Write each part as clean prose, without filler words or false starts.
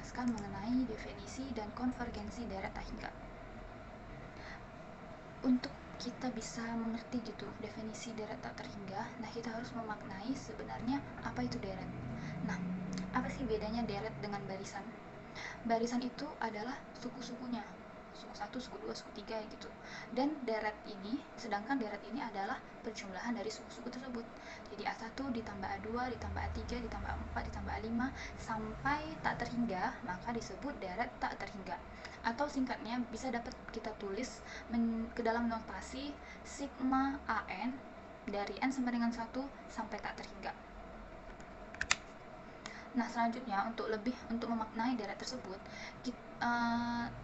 menjelaskan mengenai definisi dan konvergensi deret tak hingga. Untuk kita bisa mengerti gitu definisi deret tak terhingga, nah kita harus memaknai sebenarnya apa itu deret. Nah, apa sih bedanya deret dengan barisan? Barisan itu adalah suku-sukunya, suku 1, suku 2, suku 3 gitu. Dan deret ini, sedangkan deret ini adalah perjumlahan dari suku-suku tersebut. Jadi A1 ditambah A2 ditambah A3 ditambah A4 ditambah A5 sampai tak terhingga, maka disebut deret tak terhingga. Atau singkatnya bisa dapat kita tulis ke dalam notasi sigma AN dari N sampai dengan 1 sampai tak terhingga. Nah, selanjutnya untuk memaknai deret tersebut,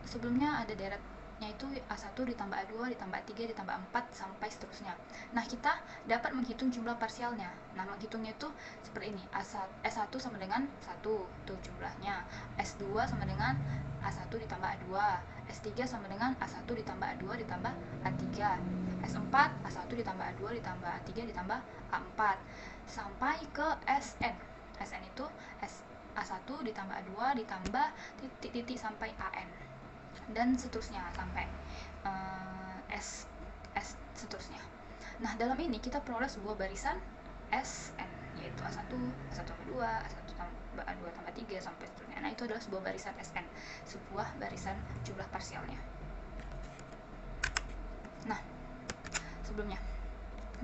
sebelumnya ada deretnya itu A1 ditambah A2 ditambah A3 ditambah A4 sampai seterusnya. Nah, kita dapat menghitung jumlah parsialnya. Nah, menghitungnya itu seperti ini. S1 sama dengan 1 tuh jumlahnya. S2 sama dengan A1 ditambah A2. S3 sama dengan A1 ditambah A2 ditambah A3. S4 A1 ditambah A2 ditambah A3 ditambah A4 sampai ke SN. SN itu A1 ditambah A2 ditambah titik-titik sampai AN dan seterusnya sampai S seterusnya. Nah, dalam ini kita peroleh sebuah barisan SN, yaitu A1 tambah 2, A1 tambah A2 tambah 3 sampai seterusnya. Nah, itu adalah sebuah barisan SN, sebuah barisan jumlah parsialnya. Nah, sebelumnya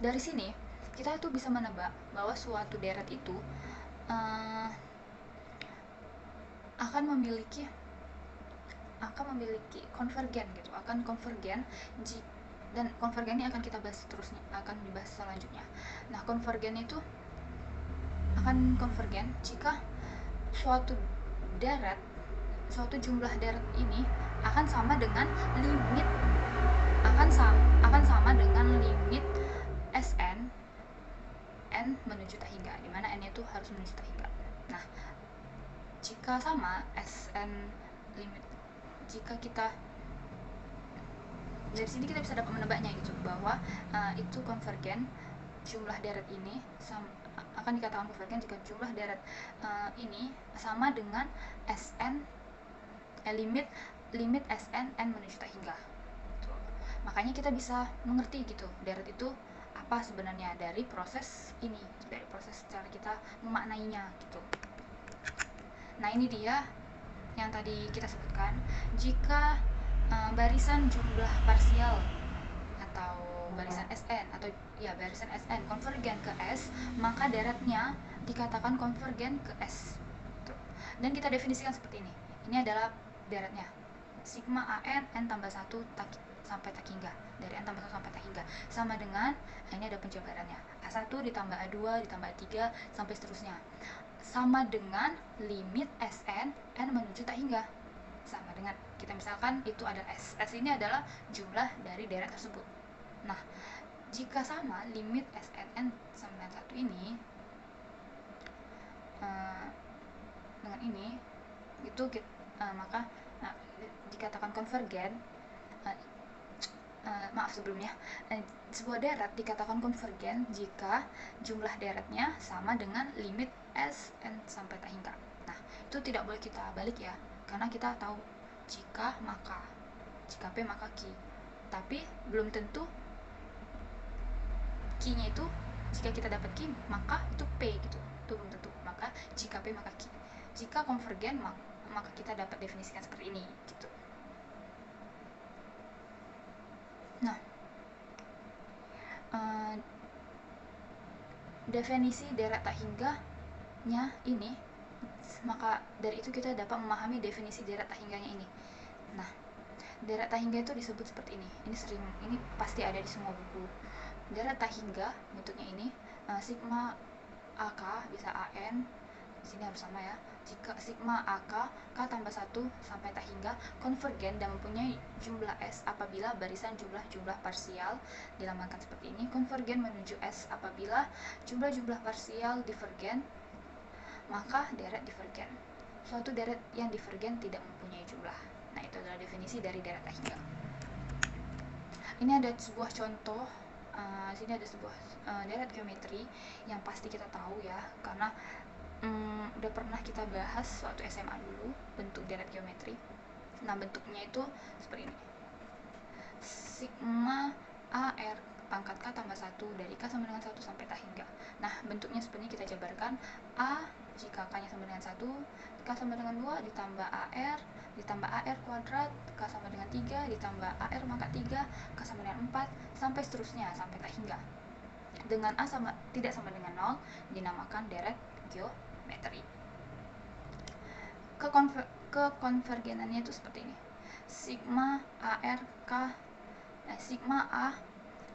dari sini kita itu bisa menebak bahwa suatu deret itu akan memiliki konvergen gitu, akan konvergen dan konvergen ini akan kita bahas seterusnya, akan dibahas selanjutnya. Nah, konvergen itu akan konvergen jika suatu jumlah deret ini akan sama dengan limit Sn n menuju tak hingga, di mana n itu harus menuju tak hingga. Nah, jika sama Sn limit, jika kita dari sini kita bisa dapat menebaknya gitu bahwa itu konvergen, jumlah deret ini akan dikatakan konvergen jika jumlah deret ini sama dengan Sn limit Sn n menuju tak hingga. Tuh. Makanya kita bisa mengerti gitu deret itu apa sebenarnya dari proses ini, dari proses cara kita memaknainya gitu. Nah, ini dia yang tadi kita sebutkan. Jika barisan jumlah parsial atau barisan Sn atau ya barisan Sn konvergen ke S, maka deretnya dikatakan konvergen ke S. Tuh. Dan kita definisikan seperti ini. Ini adalah deretnya. Sigma AN n tambah 1 sampai tak hingga. Dari n tambah 1 sampai tak hingga sama dengan, ini ada penjabarannya. A1 ditambah A2 ditambah A3 sampai seterusnya. Sama dengan limit Sn n menuju tak hingga. Sama dengan kita misalkan itu adalah S. S ini adalah jumlah dari deret tersebut. Nah, jika sama limit Sn n sama dengan 1 ini dengan ini itu maka dikatakan konvergen. Sebuah deret dikatakan konvergen jika jumlah deretnya sama dengan limit Sn sampai tak hingga. Nah, itu tidak boleh kita balik ya, karena kita tahu jika maka, jika P maka Q, tapi belum tentu Q-nya itu jika kita dapat Q maka itu P gitu, itu belum tentu. Maka jika P maka Q, jika konvergen maka kita dapat definisikan seperti ini gitu. Nah, definisi deret tak hingga nya ini, maka dari itu kita dapat memahami definisi deret tak hingganya ini. Nah, deret tak hingga itu disebut seperti ini. Ini pasti ada di semua buku. Deret tak hingga bentuknya ini sigma AK bisa AN, di sini harus sama ya. Jika sigma AK K tambah 1 sampai tak hingga konvergen dan mempunyai jumlah S apabila barisan jumlah parsial dilambangkan seperti ini. Konvergen menuju S apabila jumlah parsial divergen, maka deret divergen. Suatu deret yang divergen tidak mempunyai jumlah. Nah, itu adalah definisi dari deret tak hingga. Ini ada sebuah contoh. Sini ada sebuah deret geometri yang pasti kita tahu ya, karena udah pernah kita bahas waktu SMA dulu, bentuk deret geometri. Nah, bentuknya itu seperti ini. Sigma AR pangkat K tambah 1 dari K sama dengan 1 sampai tak hingga. Nah, bentuknya seperti ini kita jabarkan. A jika K nya sama dengan 1, K sama dengan 2 ditambah AR kuadrat, K sama dengan 3 ditambah AR pangkat 3, K sama dengan 4, sampai seterusnya, sampai tak hingga. Dengan A tidak sama dengan 0, dinamakan deret geometri. Kekonvergenannya itu seperti ini. Sigma A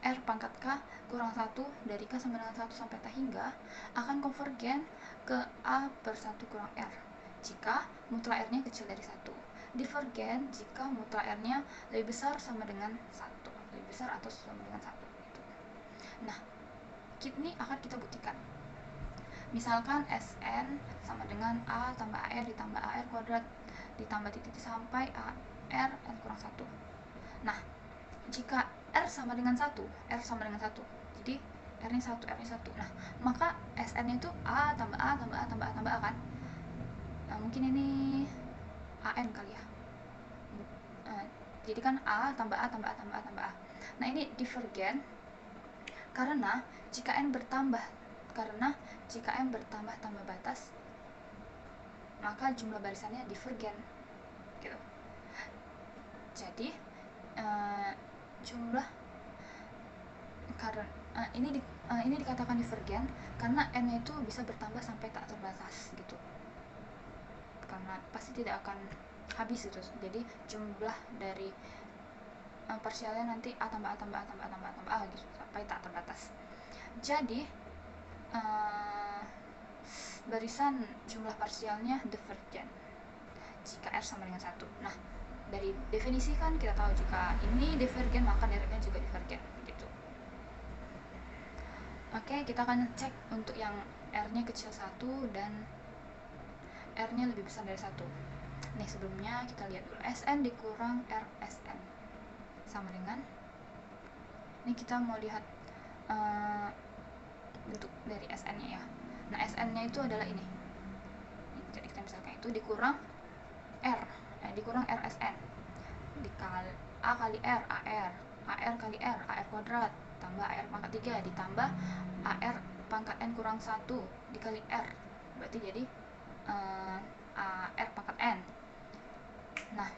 R pangkat K kurang 1 dari K sama dengan 1 sampai tak hingga akan konvergen ke A per 1 kurang R jika mutlak R nya kecil dari 1. Divergen jika mutlak R nya lebih besar sama dengan 1, lebih besar atau sama dengan 1 gitu. Nah, ini akan kita buktikan. Misalkan Sn sama dengan A tambah AR ditambah AR kuadrat ditambah titik sampai AR N kurang 1. Nah, jika R sama dengan 1, jadi R nya 1, R nya 1. Nah, maka Sn nya itu A tambah A tambah A tambah A tambah A kan. Nah, mungkin ini AN kali ya. Jadi kan A tambah A tambah A tambah A tambah A. Nah, ini divergen karena jika n bertambah tambah batas, maka jumlah barisannya divergen gitu. Jadi jumlah ini dikatakan divergen karena n-nya itu bisa bertambah sampai tak terbatas gitu. Karena pasti tidak akan habis itu. Jadi jumlah dari parsialnya nanti A tambah A tambah A tambah A tambah A tambah A gitu sampai tak terbatas. Jadi barisan jumlah parsialnya divergen jika R sama dengan 1. Nah, dari definisi kan kita tahu jika ini divergen maka deretnya juga divergen gitu. Oke, kita akan cek untuk yang R nya kecil 1 dan R nya lebih besar dari 1. Nih, sebelumnya kita lihat dulu. Sn dikurang RSN sama dengan, ini kita mau lihat bentuk dari Sn nya ya. Nah, Sn nya itu adalah ini. Jadi kita misalkan itu dikurang dikurang RSN dikali A kali R, AR kali R, AR kuadrat tambah AR pangkat 3 ditambah AR pangkat N kurang 1 dikali R, berarti jadi AR pangkat N. Nah,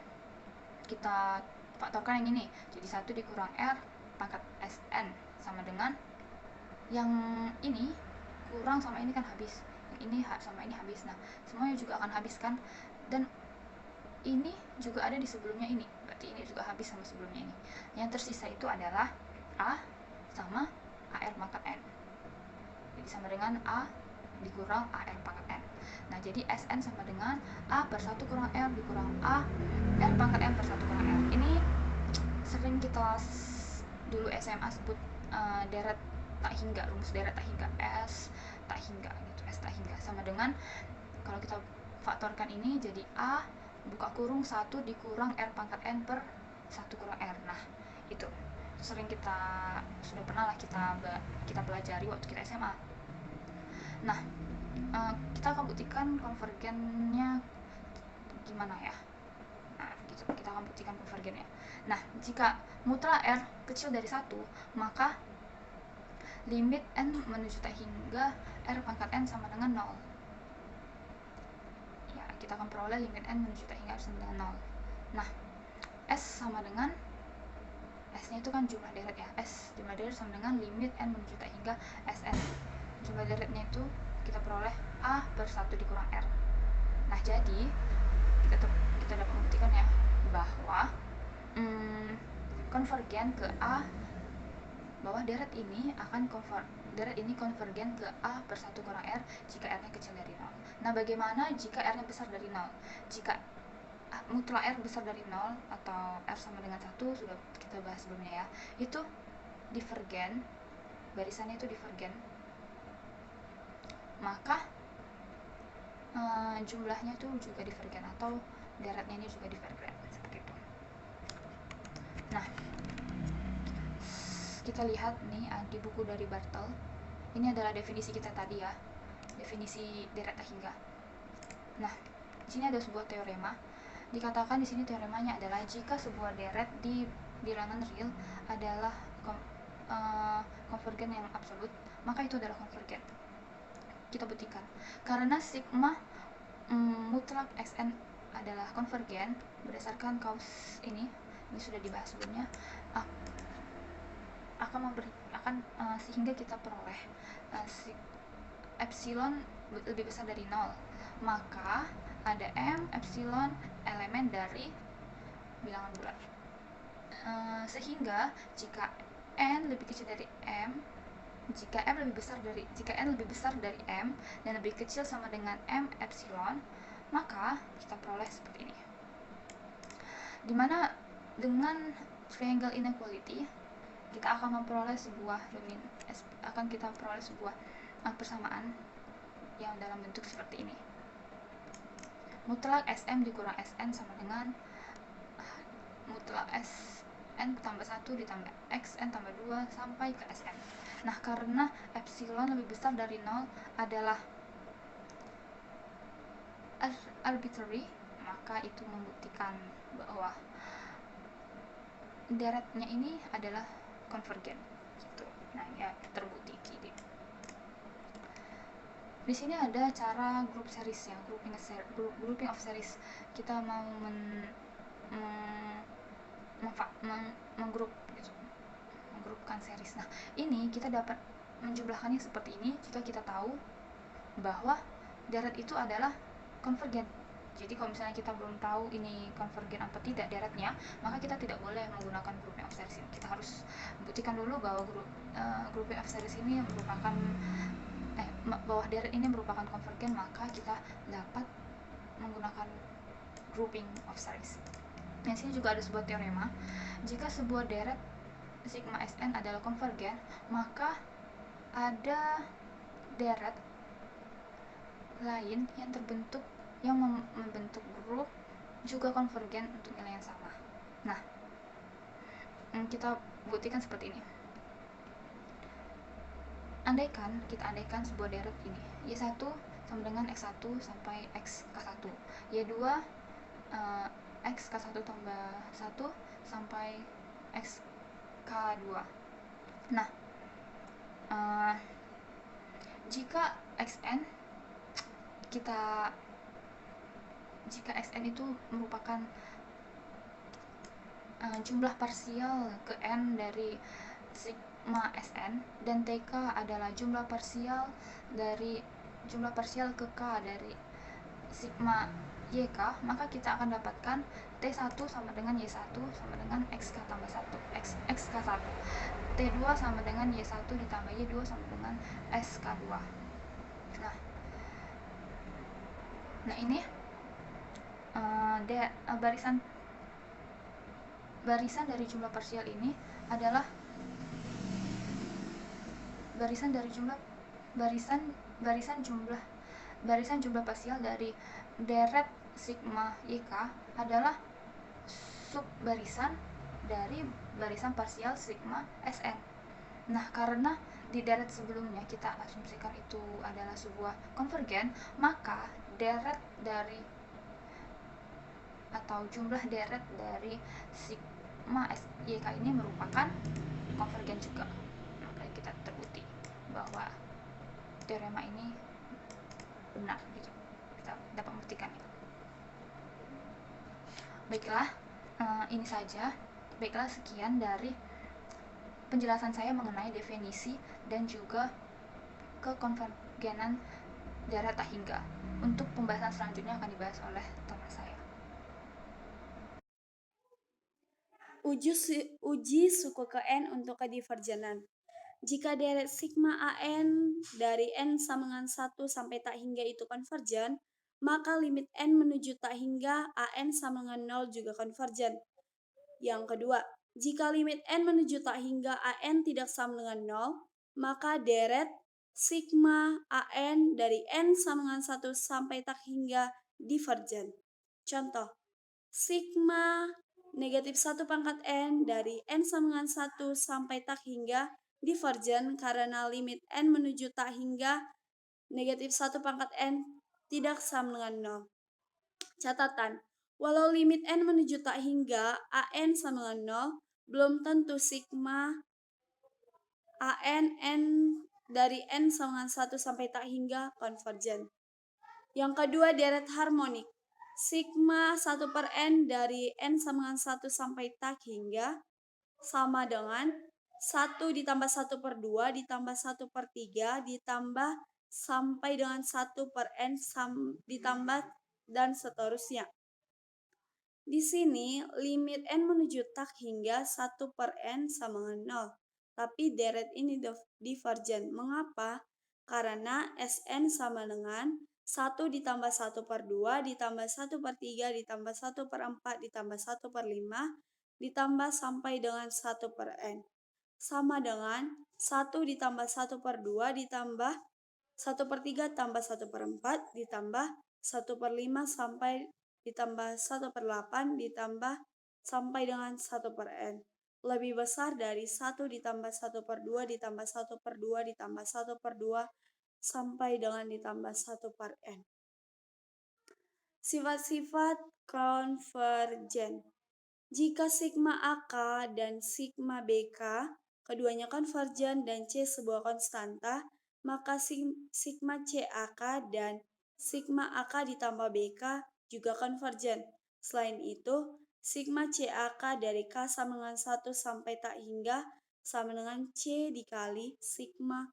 kita faktorkan yang ini, jadi 1 dikurang R pangkat Sn sama dengan yang ini kurang sama ini kan habis, yang ini sama ini habis. Nah, semuanya juga akan habis kan, dan ini juga ada di sebelumnya ini, berarti ini juga habis sama sebelumnya ini. Yang tersisa itu adalah A sama AR pangkat N, jadi sama dengan A dikurang AR pangkat N. Nah, jadi Sn sama dengan A per 1 kurang R dikurang A R pangkat N per 1 kurang R. Ini sering kita dulu SMA sebut deret tak hingga, rumus deret tak hingga, S tak hingga gitu, S tak hingga sama dengan, kalau kita faktorkan ini jadi A buka kurung 1 dikurang R pangkat N per 1 kurang R. Nah, itu sering sudah pernah lah kita pelajari waktu kita SMA. Nah, kita akan buktikan konvergennya gimana ya. Nah, gitu, kita akan buktikan konvergennya. Nah, jika mutlak R kecil dari 1, maka limit N menuju tak hingga R pangkat N sama dengan 0. Ya, kita akan peroleh limit N menuju tak hingga R sama dengan 0. Nah, S sama dengan, S nya itu kan jumlah deret ya, S jumlah deret sama dengan limit N menuju tak hingga Sn. Jumlah deretnya itu kita peroleh A per 1 dikurang R. Nah, jadi kita dapat membuktikan ya bahwa konvergen ke A, bahwa deret ini konvergen ke A per 1 kurang R jika R nya kecil dari 0. Nah, bagaimana jika R nya besar dari 0? Jika mutlak R besar dari 0 atau R sama dengan 1, sudah kita bahas sebelumnya ya, itu divergen, barisannya itu divergen, maka jumlahnya itu juga divergen atau deretnya ini juga divergen, seperti itu. Nah, kita lihat nih di buku dari Bartel, ini adalah definisi kita tadi ya. definisi deret tak hingga. Nah, di sini ada sebuah teorema. Dikatakan di sini teoremanya adalah jika sebuah deret di bilangan real adalah konvergen yang absolut, maka itu adalah konvergen. Kita buktikan. Karena sigma mutlak Sn adalah konvergen berdasarkan kaus ini sudah dibahas sebelumnya, sehingga kita peroleh epsilon lebih besar dari 0, maka ada m epsilon elemen dari bilangan bulat. Sehingga jika n lebih kecil dari m, jika n lebih besar dari m dan lebih kecil sama dengan m epsilon, maka kita peroleh seperti ini. Dimana dengan triangle inequality kita akan memperoleh sebuah persamaan yang dalam bentuk seperti ini. Mutlak Sm dikurang Sn sama dengan mutlak Sn tambah 1 ditambah Xn tambah 2 sampai ke Sn. Nah, karena epsilon lebih besar dari 0 adalah arbitrary, maka itu membuktikan bahwa deretnya ini adalah konvergen gitu. Nah, ya terbukti gitu. Di sini ada cara group series ya, grouping of series. Kita mau menggrupkan series. Nah, ini kita dapat menjumlahkannya seperti ini jika kita tahu bahwa deret itu adalah konvergen. Jadi kalau misalnya kita belum tahu ini konvergen apa tidak deretnya, maka kita tidak boleh menggunakan grouping of series ini. Kita harus buktikan dulu bahwa grouping of series ini merupakan bahwa deret ini merupakan konvergen, maka kita dapat menggunakan grouping of series. Di sini juga ada sebuah teorema. Jika sebuah deret sigma Sn adalah konvergen, maka ada deret lain yang membentuk grup juga konvergen untuk nilai yang sama. Nah, kita buktikan seperti ini. Kita andaikan sebuah deret ini Y1 sama dengan X1 sampai XK1, Y2 XK1 tambah 1 sampai XK2. Nah, jika Xn itu merupakan jumlah parsial ke n dari sigma Sn dan Tk adalah jumlah parsial ke K dari sigma YK, maka kita akan dapatkan T1 sama dengan Y1 sama dengan XK tambah 1, XK1. T2 sama dengan Y1 ditambah Y2 sama dengan SK2. Nah ini barisan dari jumlah parsial ini adalah barisan jumlah parsial dari deret sigma YK adalah subbarisan dari barisan parsial sigma Sn. Nah, karena di deret sebelumnya kita asumsikan itu adalah sebuah konvergen, maka jumlah deret dari sigma YK ini merupakan konvergen juga. Maka kita terbukti bahwa teorema ini benar gitu. Kita dapat membuktikan. Baiklah, ini saja. Baiklah, sekian dari penjelasan saya mengenai definisi dan juga kekonvergenan deret tak hingga. Untuk pembahasan selanjutnya akan dibahas oleh teman saya. Uji suku ke n untuk kediverjenan. Jika deret sigma AN dari n sama dengan 1 sampai tak hingga itu konvergen, maka limit n menuju tak hingga AN sama dengan 0 juga konvergen. Yang kedua, jika limit n menuju tak hingga AN tidak sama dengan 0, maka deret sigma AN dari n sama dengan 1 sampai tak hingga divergen. Contoh, sigma negatif 1 pangkat n dari n sama dengan 1 sampai tak hingga divergen karena limit n menuju tak hingga negatif 1 pangkat N tidak sama dengan 0. Catatan, walau limit N menuju tak hingga AN sama dengan 0, belum tentu sigma AN N dari N sama dengan 1 sampai tak hingga konvergen. Yang kedua, deret harmonik. Sigma 1 per N dari N sama dengan 1 sampai tak hingga sama dengan 1 ditambah 1 per 2 ditambah 1 per 3 ditambah sampai dengan 1 per N ditambah dan seterusnya. Di sini limit N menuju tak hingga 1 per N sama dengan 0. Tapi deret ini divergen. Mengapa? Karena Sn sama dengan 1 ditambah 1 per 2 ditambah 1 per 3 ditambah 1 per 4 ditambah 1 per 5 ditambah sampai dengan 1 per N. Sama dengan 1 ditambah 1 per 2 ditambah 1 per 3 tambah 1 per 4 ditambah 1 per 5 sampai ditambah 1 per 8 ditambah sampai dengan 1 per N. Lebih besar dari 1 ditambah 1 per 2 ditambah 1 per 2 ditambah 1 per 2 sampai dengan ditambah 1 per N. Sifat-sifat konvergen. Jika sigma AK dan sigma BK keduanya konvergen dan C sebuah konstanta, maka sigma CAK dan sigma AK ditambah BK juga konvergen. Selain itu, sigma CAK dari K sama dengan 1 sampai tak hingga sama dengan C dikali sigma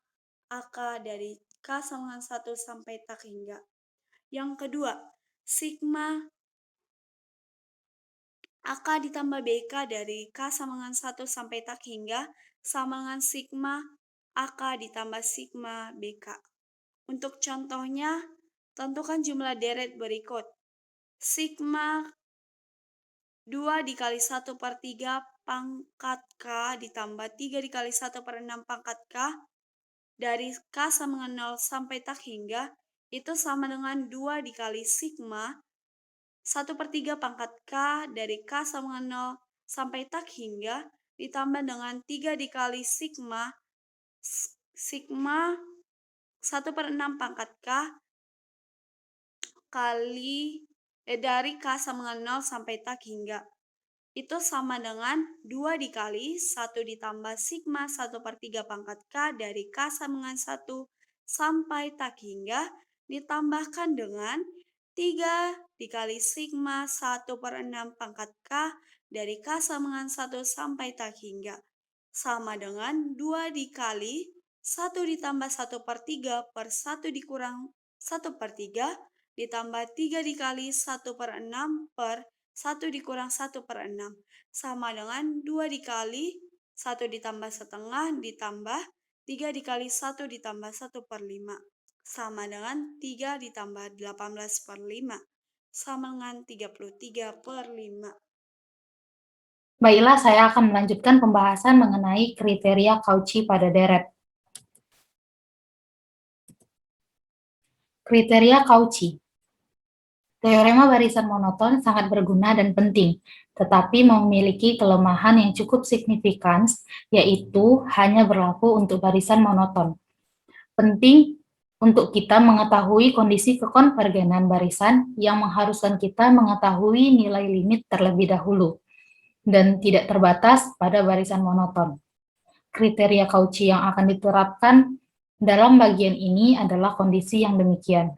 AK dari K sama dengan 1 sampai tak hingga. Yang kedua, sigma AK ditambah BK dari K sama dengan 1 sampai tak hingga sama dengan sigma AK ditambah sigma BK. Untuk contohnya, tentukan jumlah deret berikut. Sigma 2 dikali 1 per 3 pangkat K ditambah 3 dikali 1 per 6 pangkat K dari K sama dengan 0 sampai tak hingga itu sama dengan 2 dikali sigma 1 per 3 pangkat K dari K sama dengan 0 sampai tak hingga ditambah dengan 3 dikali sigma 1 per 6 pangkat K dari K sama dengan 0 sampai tak hingga. Itu sama dengan 2 dikali 1 ditambah sigma 1 per 3 pangkat K dari K sama dengan 1 sampai tak hingga ditambahkan dengan 3 dikali sigma 1 per 6 pangkat K dari K sama dengan 1 sampai tak hingga. Sama dengan 2 dikali 1 ditambah 1 per 3 per 1 dikurang 1 per 3 ditambah 3 dikali 1 per 6 per 1 dikurang 1 per 6. Sama dengan 2 dikali 1 ditambah setengah ditambah 3 dikali 1 ditambah 1 per 5. Sama dengan 3 ditambah 18 per 5. Sama dengan 33 per 5. Baiklah, saya akan melanjutkan pembahasan mengenai kriteria Cauchy pada deret. Kriteria Cauchy. Teorema barisan monoton sangat berguna dan penting, tetapi memiliki kelemahan yang cukup signifikan, yaitu hanya berlaku untuk barisan monoton. Penting untuk kita mengetahui kondisi kekonvergenan barisan yang mengharuskan kita mengetahui nilai limit terlebih dahulu, dan tidak terbatas pada barisan monoton. Kriteria Cauchy yang akan diterapkan dalam bagian ini adalah kondisi yang demikian.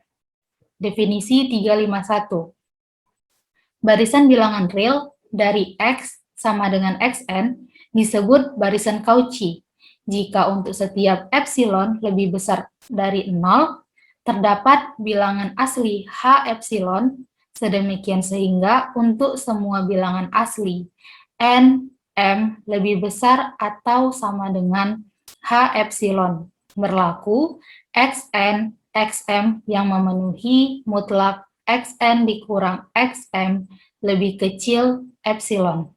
Definisi 351. Barisan bilangan real dari X sama dengan Xn disebut barisan Cauchy jika untuk setiap epsilon lebih besar dari 0, terdapat bilangan asli H epsilon, sedemikian sehingga untuk semua bilangan asli N, M lebih besar atau sama dengan H epsilon, berlaku Xn, Xm yang memenuhi mutlak Xn dikurang Xm lebih kecil epsilon.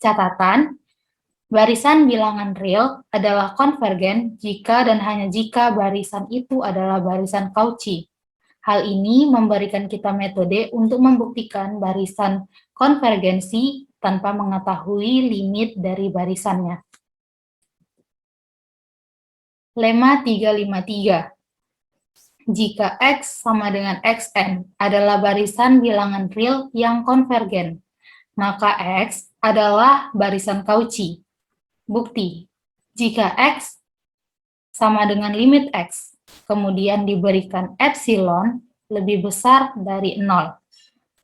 Catatan, barisan bilangan real adalah konvergen jika dan hanya jika barisan itu adalah barisan Cauchy. Hal ini memberikan kita metode untuk membuktikan barisan konvergensi tanpa mengetahui limit dari barisannya. Lemma 353. jika X sama dengan Xn adalah barisan bilangan real yang konvergen, maka X adalah barisan Cauchy. Bukti, jika X sama dengan limit X, kemudian diberikan epsilon lebih besar dari 0.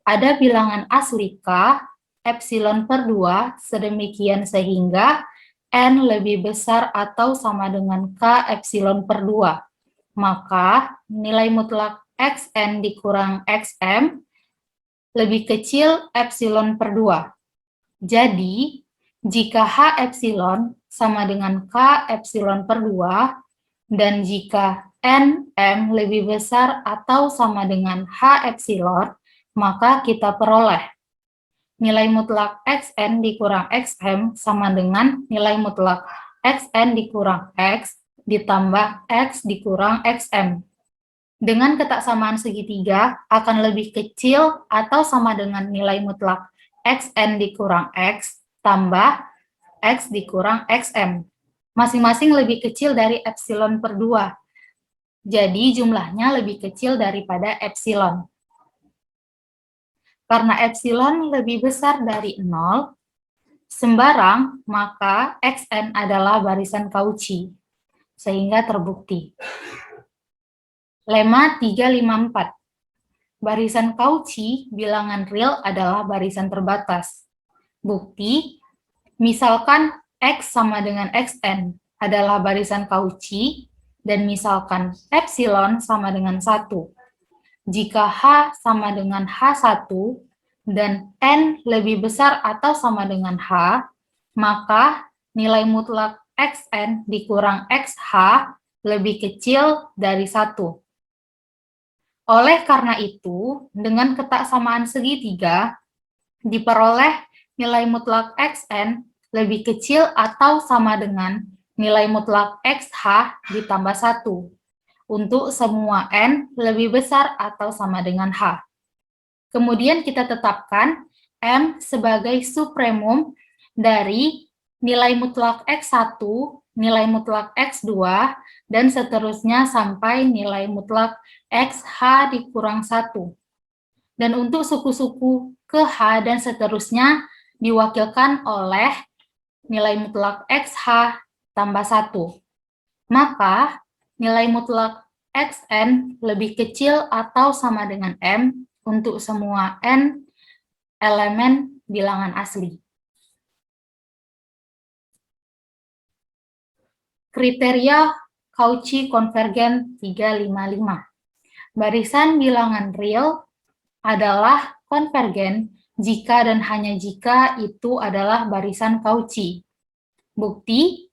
Ada bilangan asli K, epsilon per 2, sedemikian sehingga N lebih besar atau sama dengan K epsilon per 2. Maka nilai mutlak Xn dikurang Xm lebih kecil epsilon per 2. Jadi, jika H epsilon sama dengan K epsilon per 2, dan jika Nm lebih besar atau sama dengan H epsilon, maka kita peroleh nilai mutlak Xn dikurang Xm sama dengan nilai mutlak Xn dikurang X ditambah X dikurang Xm. Dengan ketaksamaan segitiga akan lebih kecil atau sama dengan nilai mutlak Xn dikurang X tambah X dikurang Xm. Masing-masing lebih kecil dari epsilon per 2. Jadi jumlahnya lebih kecil daripada epsilon. Karena epsilon lebih besar dari 0, sembarang, maka Xn adalah barisan Cauchy, sehingga terbukti. Lemma 354. Barisan Cauchy bilangan real adalah barisan terbatas. Bukti, misalkan X sama dengan Xn adalah barisan Cauchy, dan misalkan epsilon sama dengan 1. Jika H sama dengan H1 dan N lebih besar atau sama dengan H, maka nilai mutlak Xn dikurang Xh lebih kecil dari 1. Oleh karena itu, dengan ketaksamaan segitiga, diperoleh nilai mutlak Xn lebih kecil atau sama dengan nilai mutlak Xh ditambah 1 untuk semua N lebih besar atau sama dengan H. Kemudian kita tetapkan M sebagai supremum dari nilai mutlak X1, nilai mutlak X2, dan seterusnya sampai nilai mutlak XH dikurang 1. Dan untuk suku-suku ke H dan seterusnya diwakilkan oleh nilai mutlak XH tambah 1. Maka nilai mutlak Xn lebih kecil atau sama dengan M untuk semua N elemen bilangan asli. Kriteria Cauchy konvergen 355. Barisan bilangan real adalah konvergen jika dan hanya jika itu adalah barisan Cauchy. Bukti,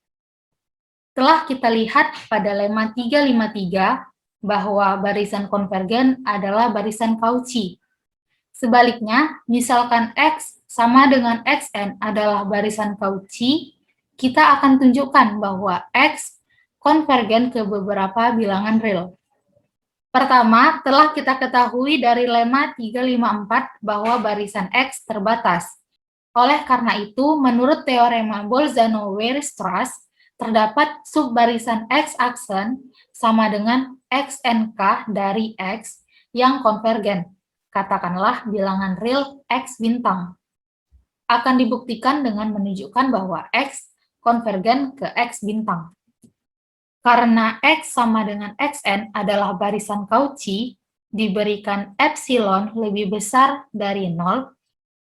telah kita lihat pada lemma 353 bahwa barisan konvergen adalah barisan Cauchy. Sebaliknya, misalkan X sama dengan Xn adalah barisan Cauchy, kita akan tunjukkan bahwa X konvergen ke beberapa bilangan real. Pertama, telah kita ketahui dari lemma 354 bahwa barisan X terbatas. Oleh karena itu, menurut teorema Bolzano-Weierstrass, terdapat subbarisan X-aksen sama dengan XNK dari X yang konvergen, katakanlah bilangan real X bintang. Akan dibuktikan dengan menunjukkan bahwa X konvergen ke X bintang. Karena X sama dengan Xn adalah barisan Cauchy, diberikan epsilon lebih besar dari 0,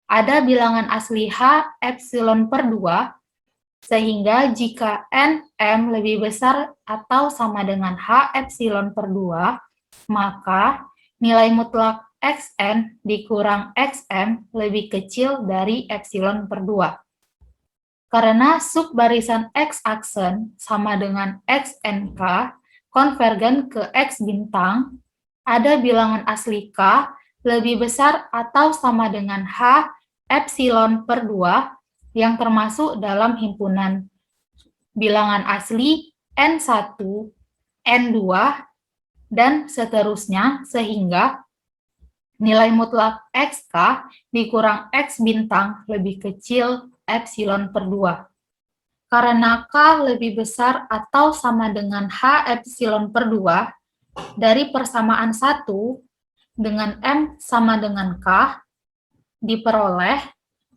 ada bilangan asli H epsilon per 2, sehingga jika Nm lebih besar atau sama dengan H epsilon per 2, maka nilai mutlak Xn dikurang Xm lebih kecil dari epsilon per 2. Karena subbarisan X-aksen sama dengan XNK konvergen ke X bintang, ada bilangan asli K lebih besar atau sama dengan H epsilon per 2 yang termasuk dalam himpunan bilangan asli N1, N2, dan seterusnya, sehingga nilai mutlak XK dikurang X bintang lebih kecil epsilon per 2. Karena K lebih besar atau sama dengan H epsilon per 2, dari persamaan 1 dengan M sama dengan K, diperoleh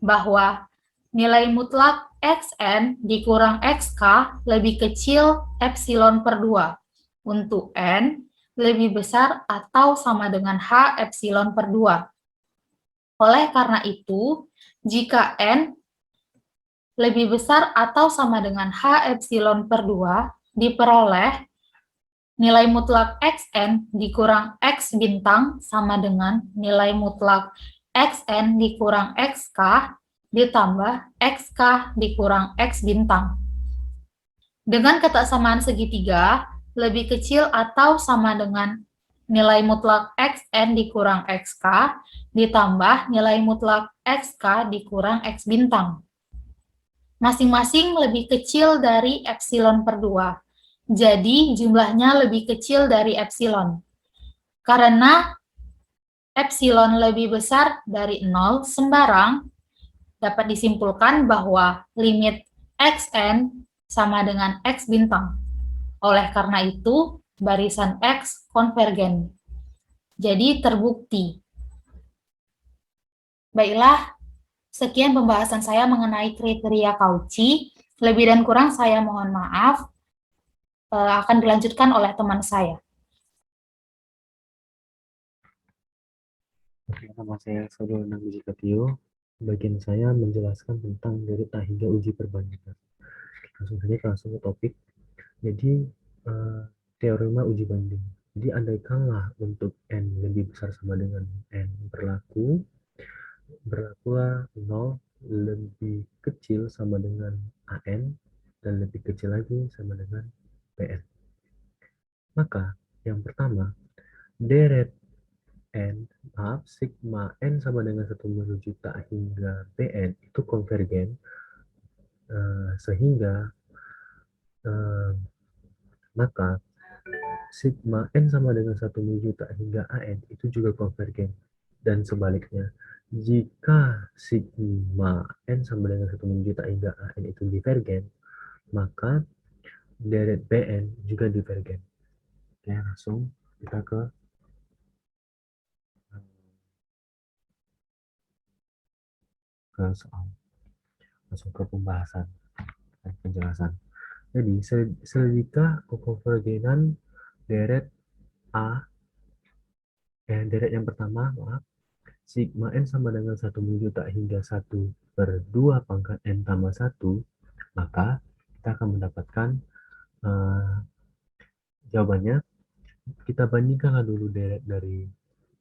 bahwa nilai mutlak Xn dikurang Xk lebih kecil epsilon per 2 untuk N lebih besar atau sama dengan H epsilon per 2. Oleh karena itu, jika N lebih besar atau sama dengan H epsilon per 2, diperoleh nilai mutlak Xn dikurang X bintang sama dengan nilai mutlak Xn dikurang Xk ditambah Xk dikurang X bintang. Dengan ketaksamaan segitiga, lebih kecil atau sama dengan nilai mutlak Xn dikurang Xk ditambah nilai mutlak Xk dikurang X bintang. Masing-masing lebih kecil dari epsilon per 2. Jadi, jumlahnya lebih kecil dari epsilon. Karena epsilon lebih besar dari 0 sembarang, dapat disimpulkan bahwa limit Xn sama dengan X bintang. Oleh karena itu, barisan X konvergen. Jadi, terbukti. Baiklah, sekian pembahasan saya mengenai kriteria Cauchy. Lebih dan kurang saya mohon maaf. Akan dilanjutkan oleh teman saya. Oke, nama saya Saudara Nanggi Katio. Bagian saya menjelaskan tentang dari tak hingga uji perbandingan. Langsung saja ke topik. Jadi, teorema uji banding. Jadi, andaikanlah untuk N lebih besar sama dengan N berlakulah 0 lebih kecil sama dengan AN, dan lebih kecil lagi sama dengan PN. Maka, yang pertama, deret sigma N sama dengan 1 menuju tak hingga Pn itu konvergen, sehingga maka sigma N sama dengan 1 menuju tak hingga An itu juga konvergen. Dan sebaliknya, jika sigma N sama dengan 1 menuju tak hingga An itu divergen, maka deret Pn juga divergen. Oke, langsung kita ke soal, langsung ke pembahasan dan penjelasan. Jadi, selika kekonvergenan deret deret yang pertama, sigma N sama dengan 1 menuju tak hingga 1/2 pangkat N tambah 1, maka kita akan mendapatkan jawabannya. Kita bandingkanlah dulu deret dari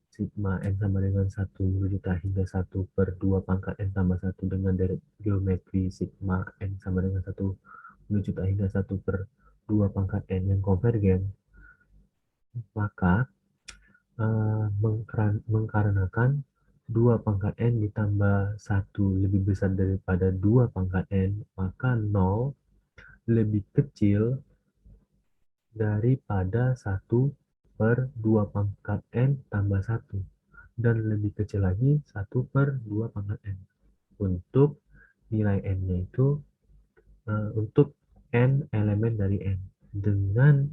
sigma N sama dengan 1 menuju tak hingga 1/2 pangkat N tambah 1 dengan deret geometri sigma N sama dengan 1 menuju tak hingga 1/2 pangkat N yang konvergen. Maka mengkarenakan 2 pangkat N ditambah 1 lebih besar daripada 2 pangkat N, maka 0 lebih kecil daripada 1/2 pangkat N tambah 1, dan lebih kecil lagi 1/2 pangkat N. Untuk nilai N-nya itu, untuk N elemen dari N, dengan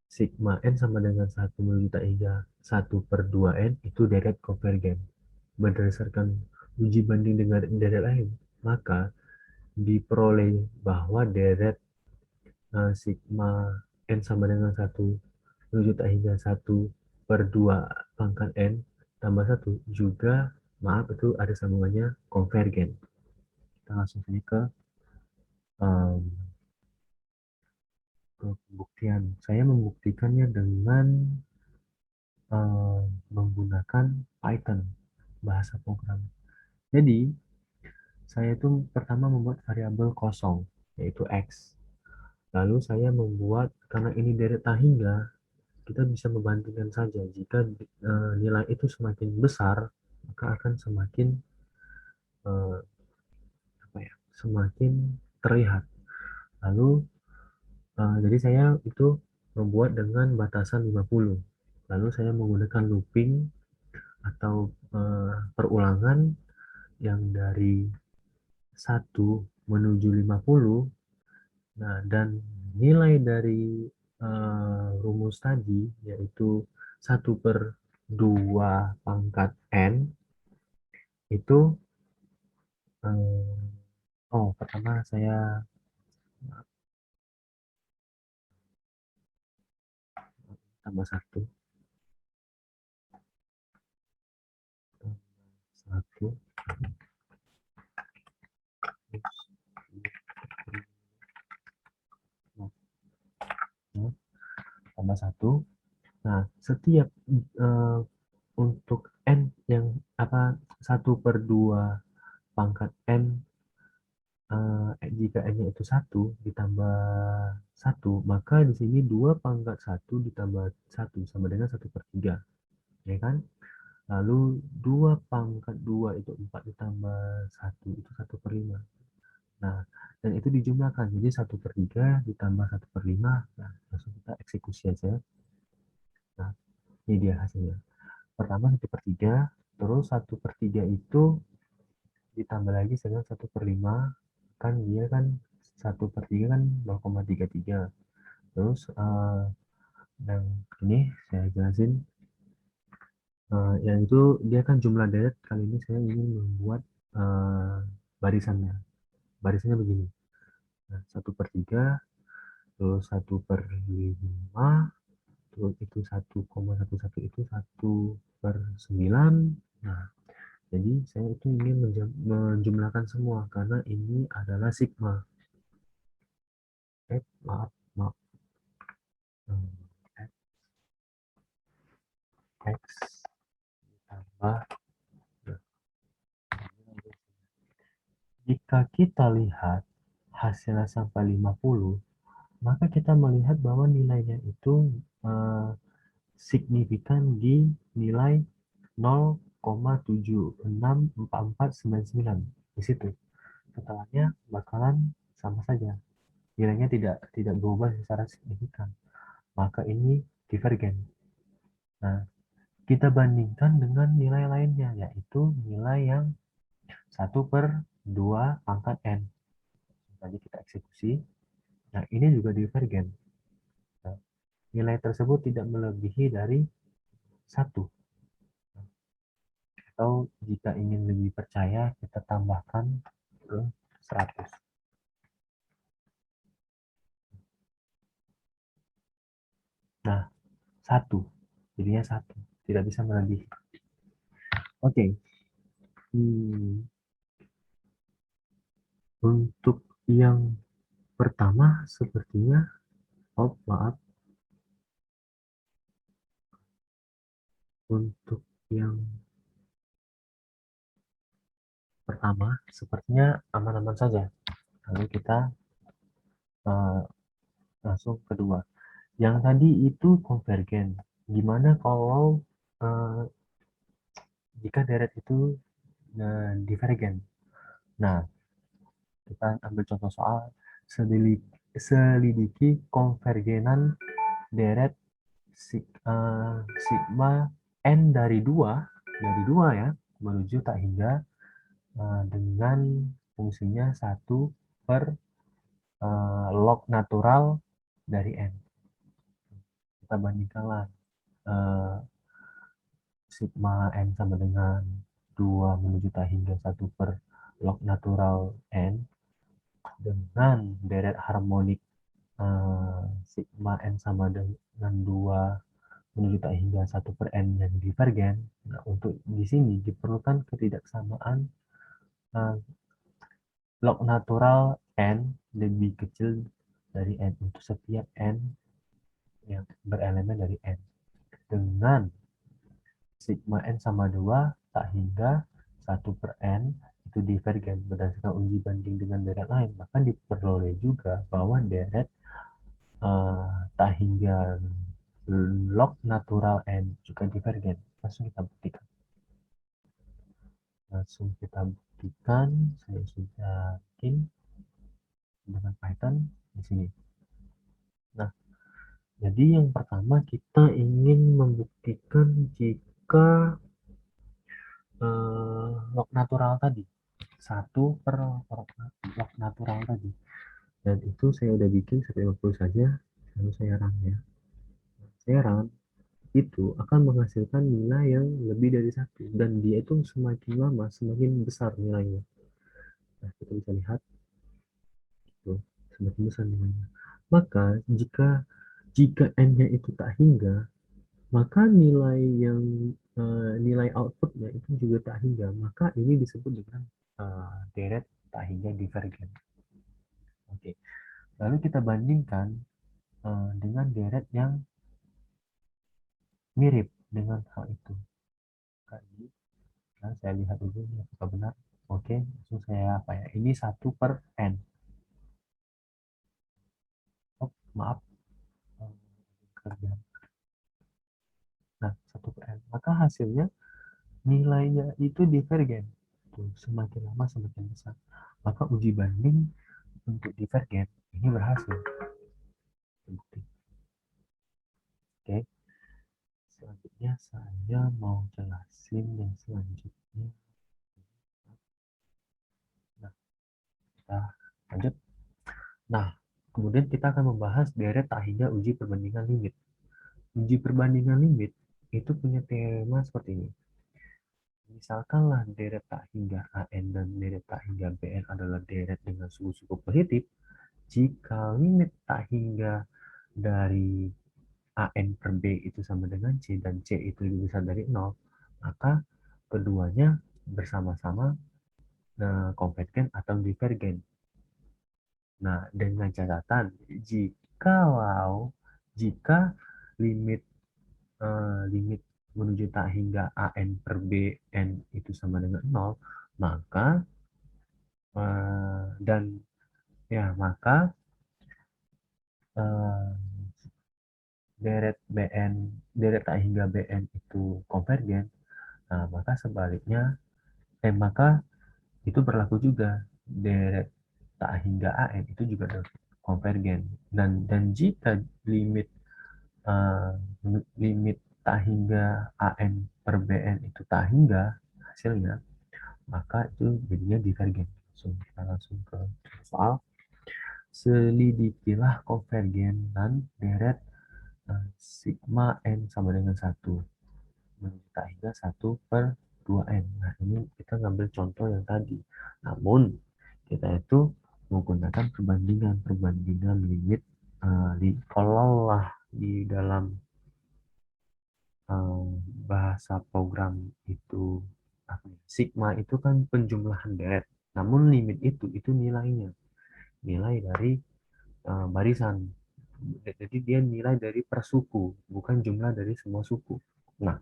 sigma N sama dengan 1 menuju tak hingga 1/2 N itu deret konvergen. Berdasarkan uji banding dengan deret lain, maka diperoleh bahwa deret sigma N sama dengan 1 menuju tak hingga 1/2 pangkat N tambah 1 juga, itu ada sambungannya konvergen. Kita langsung saja ke pembuktian. Saya membuktikannya dengan menggunakan Python, bahasa program. Jadi, saya itu pertama membuat variabel kosong, yaitu X. Lalu saya membuat, karena ini deret tak hingga, kita bisa membandingkan saja. Jika nilai itu semakin besar, maka akan semakin semakin terlihat. Lalu jadi saya itu membuat dengan batasan 50. Lalu saya menggunakan looping atau perulangan yang dari 1 menuju 50. Nah, dan nilai dari rumus tadi yaitu 1/2 pangkat N itu pertama saya tambah 1 tambah 1. Nah, setiap untuk N yang 1/2 pangkat N, jika N-nya itu 1 ditambah 1, maka di sini 2 pangkat 1 ditambah 1 sama dengan 1/3, ya kan? Lalu 2 pangkat 2 itu 4 ditambah 1 itu 1/5. Nah, dan itu dijumlahkan, jadi 1/3 ditambah 1/5. Nah, langsung kita eksekusi aja. Nah, ini dia hasilnya. Pertama 1/3, terus 1/3 itu ditambah lagi dengan 1/5, kan dia kan 1/3 kan 0,33. Terus yang ini saya jelasin, yang itu dia kan jumlah deret, kali ini saya ingin membuat barisannya begini. Nah, 1/3, terus 1/5, terus itu 1,11 itu 1/9. Nah, jadi saya itu ingin menjumlahkan semua karena ini adalah sigma. Maaf. X ditambah. Jika kita lihat hasilnya sampai 50, maka kita melihat bahwa nilainya itu signifikan di nilai 0,764499 di situ. Setelahnya bakalan sama saja. Nilainya tidak berubah secara signifikan. Maka ini divergen. Nah, kita bandingkan dengan nilai lainnya, yaitu nilai yang 1/2 pangkat N. Tadi kita eksekusi. Nah, ini juga divergen. Nah, nilai tersebut tidak melebihi dari 1. Atau jika ingin lebih percaya, kita tambahkan ke 100. Nah, 1. Jadinya 1. Tidak bisa melebihi. Oke. Untuk yang pertama sepertinya, maaf. Untuk yang pertama sepertinya aman-aman saja. Lalu kita langsung kedua. Yang tadi itu konvergen. Gimana kalau jika deret itu divergen? Nah, kita ambil contoh soal selidiki konvergenan deret sigma n dari 2 ya menuju tak hingga dengan fungsinya 1/log natural dari n. Kita bandingkanlah sigma n sama dengan 2 menuju tak hingga 1/log natural n dengan deret harmonik sigma n sama dengan 2 menuju tak hingga 1/n yang divergen. Nah, untuk di sini diperlukan ketidaksamaan log natural n lebih kecil dari n untuk setiap n yang berelemen dari n. Dengan sigma n sama 2 tak hingga 1/n itu divergen berdasarkan uji banding dengan deret lain, maka diperoleh juga bahwa deret tak hingga log natural n juga divergen. Langsung kita buktikan. Saya sudah bikin dengan Python di sini. Nah, jadi yang pertama kita ingin membuktikan jika log natural tadi 1/log natural tadi Dan itu saya udah bikin 150 saja, lalu saya run ya. Saya run, itu akan menghasilkan nilai yang lebih dari 1. Dan dia itu semakin lama, semakin besar nilainya. Nah, kita bisa lihat, tuh, semakin besar nilainya. Maka, jika n-nya itu tak hingga, maka nilai outputnya itu juga tak hingga. Maka ini disebut dengan deret tak hingga divergen. Oke, lalu kita bandingkan dengan deret yang mirip dengan hal itu. Nah, saya lihat dulu apakah benar. Oke, langsung saya apa ya? Ini 1/n. Oh, maaf. Nah, 1/n. Maka hasilnya nilainya itu divergen. Tuh, semakin lama semakin besar. Maka uji banding untuk divergen ini berhasil. Oke, selanjutnya saya mau jelasin yang selanjutnya. Nah, kita lanjut. Nah, kemudian kita akan membahas deret tak hingga uji perbandingan limit. Uji perbandingan limit itu punya tema seperti ini. Misalkanlah deret tak hingga AN dan deret tak hingga BN adalah deret dengan suku-suku positif, jika limit tak hingga dari AN per B itu sama dengan C dan C itu lebih besar dari 0, maka keduanya bersama-sama konvergen atau divergen. Nah, dengan catatan jika limit limit menuju tak hingga AN per BN itu sama dengan 0, maka dan ya maka deret tak hingga BN itu konvergen. Nah, maka sebaliknya maka itu berlaku juga deret tak hingga AN itu juga konvergen. Dan jika uh, limit tak hingga AN per BN itu tak hingga hasilnya, maka itu jadinya divergen. Kita langsung ke soal. Selidikilah konvergenan deret sigma n sama dengan 1 menuju tak hingga 1/2n. Nah, ini kita ngambil contoh yang tadi. Namun, kita itu menggunakan perbandingan limit. Kalaulah di dalam bahasa program itu sigma itu kan penjumlahan deret. Namun limit itu nilainya. Nilai dari barisan. Jadi dia nilai dari per suku, bukan jumlah dari semua suku. Nah,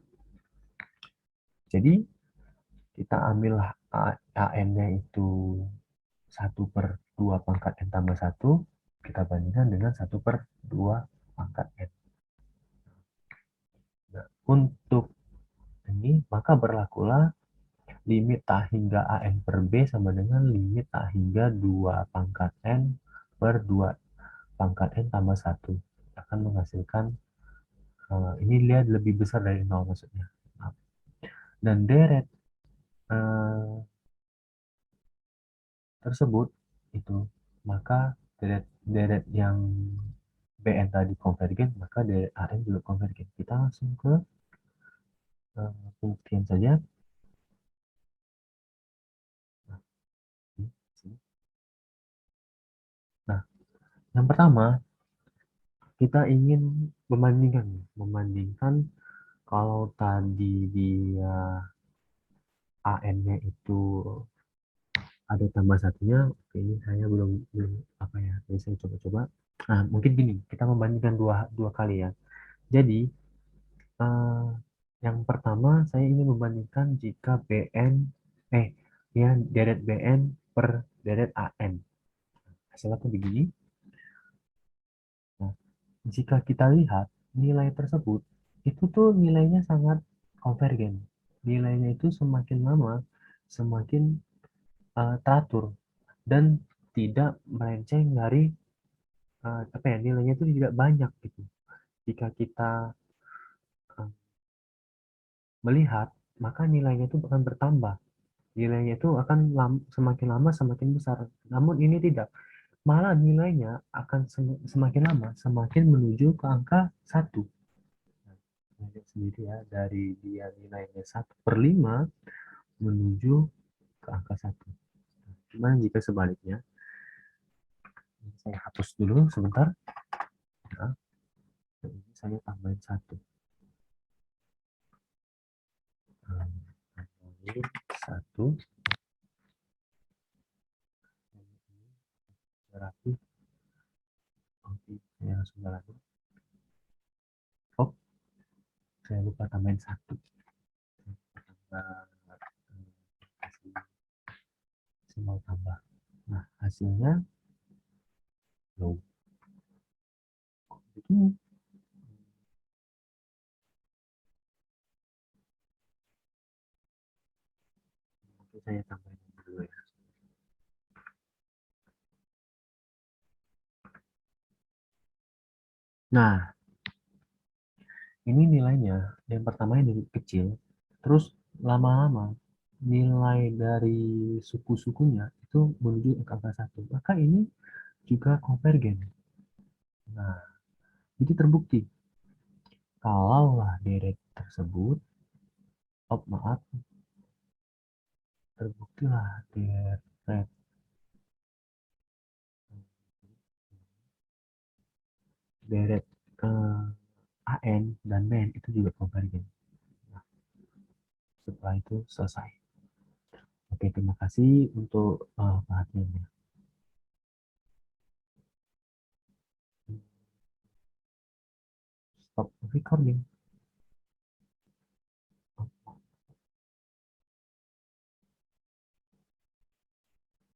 jadi kita ambillah AN-nya itu 1/2 pangkat N tambah 1, kita bandingkan dengan 1/2 pangkat N. Nah, untuk ini, maka berlakulah limit tak hingga AN per B sama dengan limit tak hingga 2 pangkat N per 2 pangkat N tambah 1. Akan menghasilkan, ini lihat lebih besar dari 0 maksudnya. Dan deret tersebut itu, maka deret yang BN tadi konvergen, maka deret AN juga konvergen. Kita langsung ke pembuktian saja. Nah, yang pertama kita ingin membandingkan kalau tadi dia AN-nya itu ada tambah satunya. Oke, ini saya belum apa ya, jadi saya coba-coba. Nah, mungkin gini, kita membandingkan dua kali ya. Jadi yang pertama saya ingin membandingkan jika ya deret BN per deret AN. Hasilnya tuh begini. Nah, jika kita lihat nilai tersebut, itu tuh nilainya sangat konvergen. Nilainya itu semakin lama semakin teratur dan tidak melenceng dari nilainya itu tidak banyak gitu. Jika kita melihat, maka nilainya itu akan bertambah. Nilainya itu akan semakin lama semakin besar. Namun ini tidak. malah nilainya akan semakin lama semakin menuju ke angka 1. Nah, lihat sendiri ya, dari dia nilainya 1/5 menuju ke angka 1. Gimana jika sebaliknya? Saya hapus dulu sebentar. Nah, ini saya tambahin 1. Ini 1. Rapi. Oke, saya langsung jalanin. Oh, saya lupa tambahin 1. Saya mau tambah. Nah, hasilnya low. Kok begini? Oke, saya tambahin dulu ya. Nah, ini nilainya yang pertamanya dari kecil, terus lama-lama nilai dari suku-sukunya itu menuju ke angka 1. Maka ini juga konvergen. Nah, jadi terbukti kalaulah deret tersebut, maaf, terbuktilah deret AN dan BN itu juga konvergen. Nah, setelah itu selesai. Oke, terima kasih untuk perhatiannya. Stop recording.